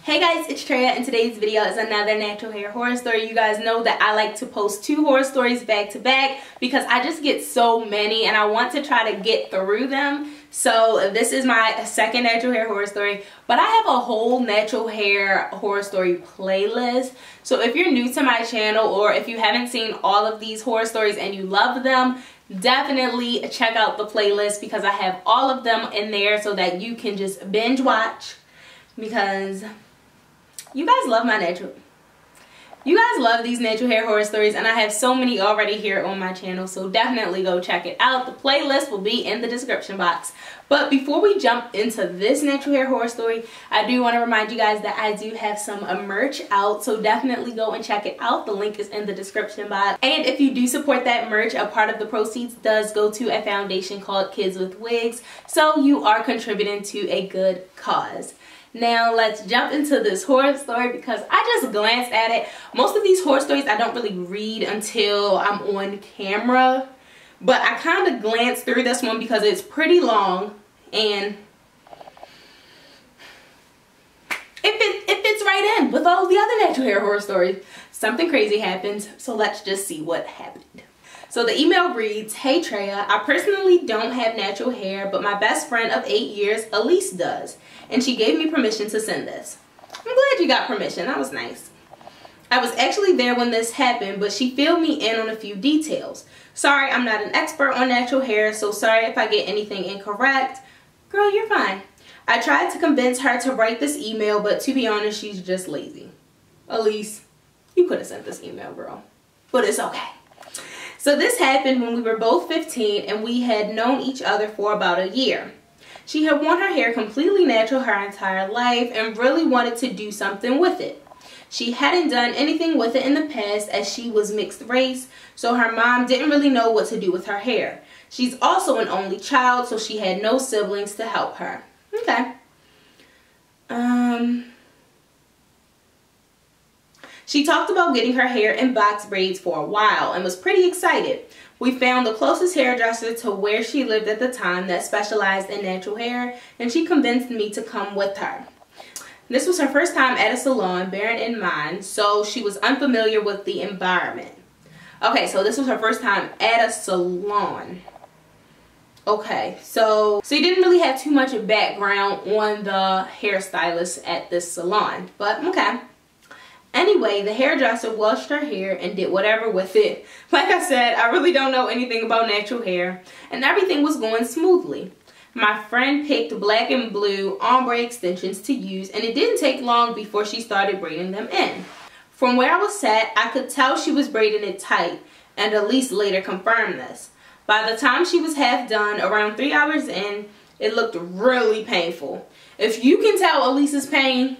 Hey guys, it's Traeh, and today's video is another natural hair horror story. You guys know that I like to post 2 horror stories back to back because I just get so many and I want to try to get through them. So this is my second natural hair horror story, but I have a whole natural hair horror story playlist. So if you're new to my channel or if you haven't seen all of these horror stories and you love them, definitely check out the playlist because I have all of them in there so that you can just binge watch, because you guys love these natural hair horror stories, and I have so many already here on my channel, so definitely go check it out. The playlist will be in the description box. But before we jump into this natural hair horror story, I do want to remind you guys that I do have some merch out, so definitely go and check it out. The link is in the description box. And if you do support that merch, a part of the proceeds does go to a foundation called Kids with Wigs, so you are contributing to a good cause. Now let's jump into this horror story because I just glanced at it. Most of these horror stories I don't really read until I'm on camera, but I kind of glanced through this one because it's pretty long and it fits right in with all the other natural hair horror stories. Something crazy happens, so let's just see what happened. So the email reads, "Hey Traeh, I personally don't have natural hair, but my best friend of 8 years, Elise, does. And she gave me permission to send this." I'm glad you got permission. That was nice. "I was actually there when this happened, but she filled me in on a few details. Sorry, I'm not an expert on natural hair, so sorry if I get anything incorrect." Girl, you're fine. "I tried to convince her to write this email, but to be honest, she's just lazy." Elise, you could have sent this email, girl. But it's okay. "So this happened when we were both 15 and we had known each other for about a year. She had worn her hair completely natural her entire life and really wanted to do something with it. She hadn't done anything with it in the past as she was mixed race, so her mom didn't really know what to do with her hair. She's also an only child, so she had no siblings to help her." Okay. "She talked about getting her hair in box braids for a while and was pretty excited. We found the closest hairdresser to where she lived at the time that specialized in natural hair, and she convinced me to come with her. This was her first time at a salon, bearing in mind, so she was unfamiliar with the environment." Okay, so this was her first time at a salon. Okay, so you didn't really have too much background on the hairstylist at this salon, but okay. "Anyway, the hairdresser washed her hair and did whatever with it. Like I said, I really don't know anything about natural hair, and everything was going smoothly. My friend picked black and blue ombre extensions to use, and it didn't take long before she started braiding them in. From where I was sat, I could tell she was braiding it tight, and Elise later confirmed this. By the time she was half done, around 3 hours in, it looked really painful. If you can tell Elise's pain,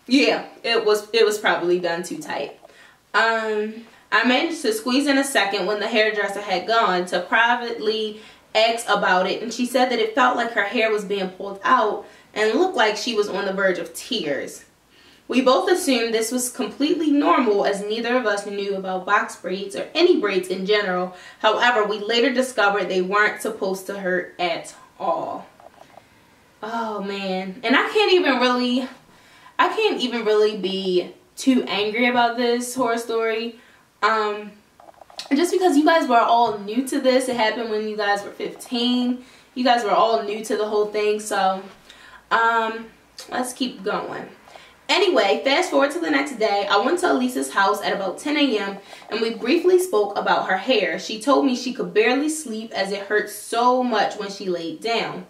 yeah, it was probably done too tight. I managed to squeeze in a second when the hairdresser had gone to privately ask about it, and she said that it felt like her hair was being pulled out and looked like she was on the verge of tears. We both assumed this was completely normal as neither of us knew about box braids or any braids in general. However, we later discovered they weren't supposed to hurt at all." Oh man, and I can't even really be too angry about this horror story. Just because you guys were all new to this. It happened when you guys were 15. You guys were all new to the whole thing, so let's keep going. Anyway, fast forward to the next day. I went to Elise's house at about 10 a.m. and we briefly spoke about her hair. She told me she could barely sleep as it hurt so much when she laid down,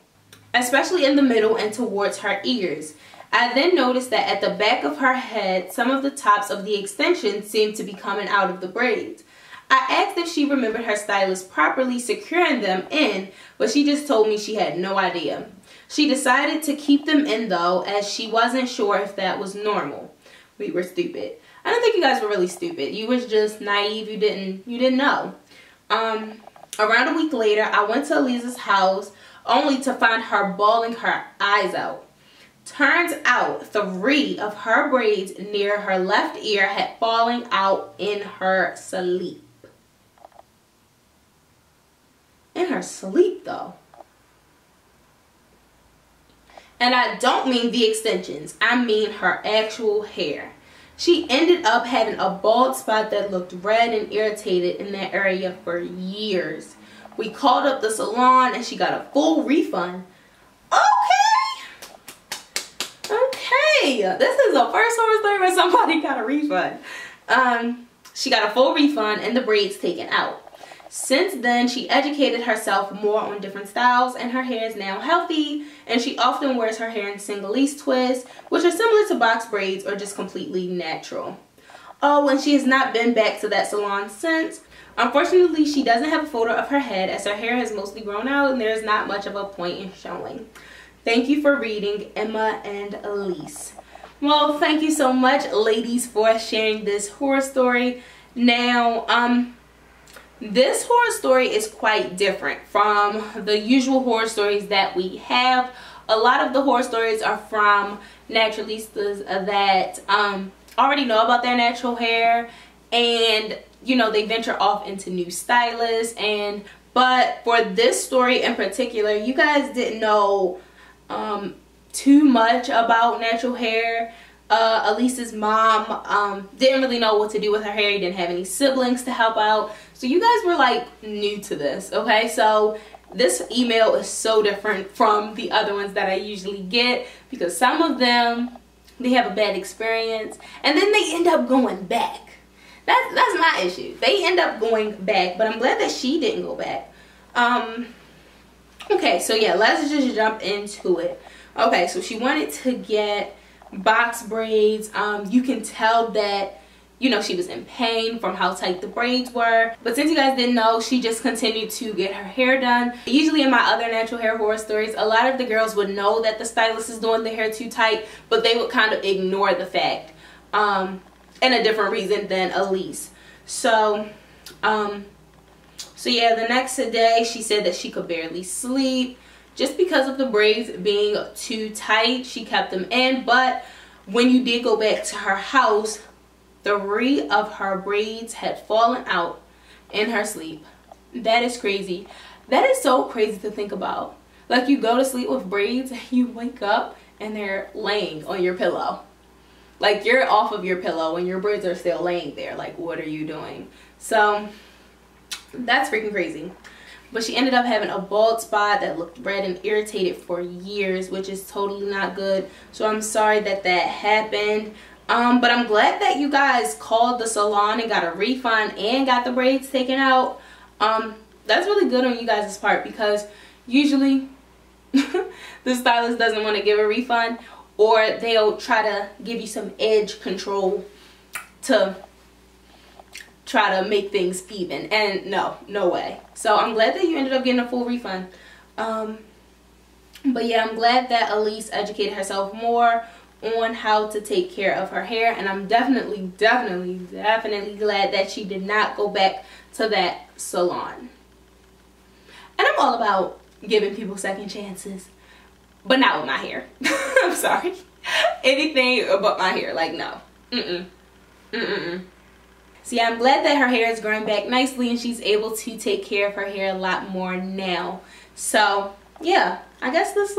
especially in the middle and towards her ears. I then noticed that at the back of her head, some of the tops of the extensions seemed to be coming out of the braids. I asked if she remembered her stylist properly securing them in, but she just told me she had no idea. She decided to keep them in though, as she wasn't sure if that was normal. We were stupid. I don't think you guys were really stupid. You was just naive. You didn't know. Around a week later, I went to Elise's house only to find her bawling her eyes out. Turns out 3 of her braids near her left ear had fallen out in her sleep. In her sleep though. And I don't mean the extensions, I mean her actual hair. She ended up having a bald spot that looked red and irritated in that area for years. We called up the salon and she got a full refund. Okay, this is the first horror story where somebody got a refund. She got a full refund and the braids taken out. Since then, she educated herself more on different styles and her hair is now healthy, and she often wears her hair in Singhalese twists, which are similar to box braids or just completely natural. Oh, and she has not been back to that salon since. Unfortunately, she doesn't have a photo of her head as her hair has mostly grown out and there is not much of a point in showing. Thank you for reading, Emma and Elise. Well, thank you so much, ladies, for sharing this horror story. Now, this horror story is quite different from the usual horror stories that we have. A lot of the horror stories are from naturalistas that already know about their natural hair, and you know, they venture off into new stylists. But for this story in particular, you guys didn't know too much about natural hair. Elise's mom didn't really know what to do with her hair. He didn't have any siblings to help out, so you guys were like new to this. Okay, so this email is so different from the other ones that I usually get, because some of them, they have a bad experience and then they end up going back. That's my issue. They end up going back, but I'm glad that she didn't go back. Okay, so yeah, let's just jump into it. Okay, so she wanted to get box braids. You can tell that, you know, she was in pain from how tight the braids were. But since you guys didn't know, she just continued to get her hair done. Usually in my other natural hair horror stories, a lot of the girls would know that the stylist is doing the hair too tight, but they would kind of ignore the fact, and a different reason than Elise. So yeah, the next day she said that she could barely sleep just because of the braids being too tight. She kept them in, but when you did go back to her house, 3 of her braids had fallen out in her sleep. That is crazy. That is so crazy to think about. Like, you go to sleep with braids and you wake up and they're laying on your pillow. Like, you're off of your pillow and your braids are still laying there. Like, what are you doing? So that's freaking crazy. But she ended up having a bald spot that looked red and irritated for years, which is totally not good. So I'm sorry that that happened. But I'm glad that you guys called the salon and got a refund and got the braids taken out. That's really good on you guys' part, because usually the stylist doesn't want to give a refund, or they'll try to give you some edge control to try to make things even, and no way. So I'm glad that you ended up getting a full refund. But yeah, I'm glad that Elise educated herself more on how to take care of her hair, and I'm definitely glad that she did not go back to that salon. And I'm all about giving people second chances, but not with my hair. I'm sorry. Anything but my hair, like, no. So yeah, I'm glad that her hair is growing back nicely and she's able to take care of her hair a lot more now. So yeah, I guess it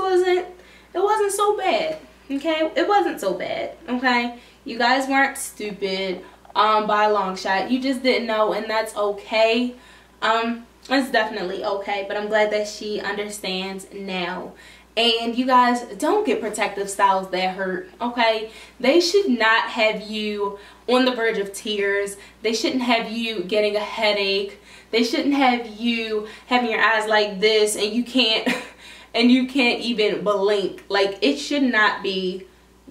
wasn't so bad. Okay, it wasn't so bad. Okay, you guys weren't stupid by a long shot. You just didn't know, and that's okay. It's definitely okay, but I'm glad that she understands now. And you guys, don't get protective styles that hurt, okay? They should not have you on the verge of tears. They shouldn't have you getting a headache. They shouldn't have you having your eyes like this and you can't even blink. Like, it should not be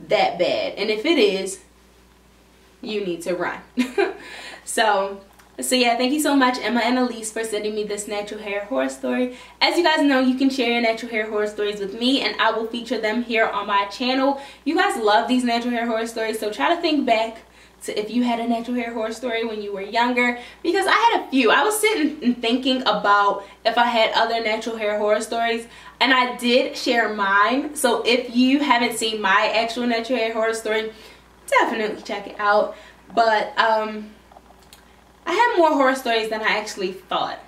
that bad. And if it is, you need to run. So yeah, thank you so much, Emma and Elise, for sending me this natural hair horror story. As you guys know, you can share your natural hair horror stories with me and I will feature them here on my channel. You guys love these natural hair horror stories, so try to think back to if you had a natural hair horror story when you were younger, because I had a few. I was sitting and thinking about if I had other natural hair horror stories, and I did share mine. So if you haven't seen my actual natural hair horror story, definitely check it out. But I have more horror stories than I actually thought.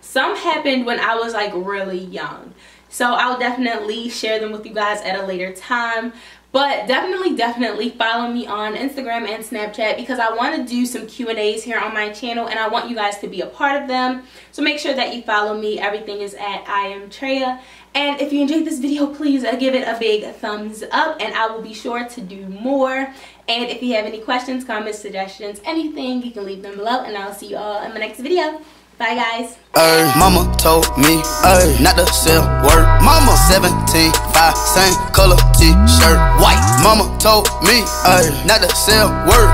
Some happened when I was like really young. so I'll definitely share them with you guys at a later time. But definitely follow me on Instagram and Snapchat, because I want to do some Q&As here on my channel and I want you guys to be a part of them. So make sure that you follow me. Everything is at iamtraeh. And if you enjoyed this video, please give it a big thumbs up and I will be sure to do more. And if you have any questions, comments, suggestions, anything, you can leave them below and I'll see you all in my next video. Bye guys. Mama told me not to sell word. Mama 17, 5, same color t-shirt, white. Mama told me not to sell word.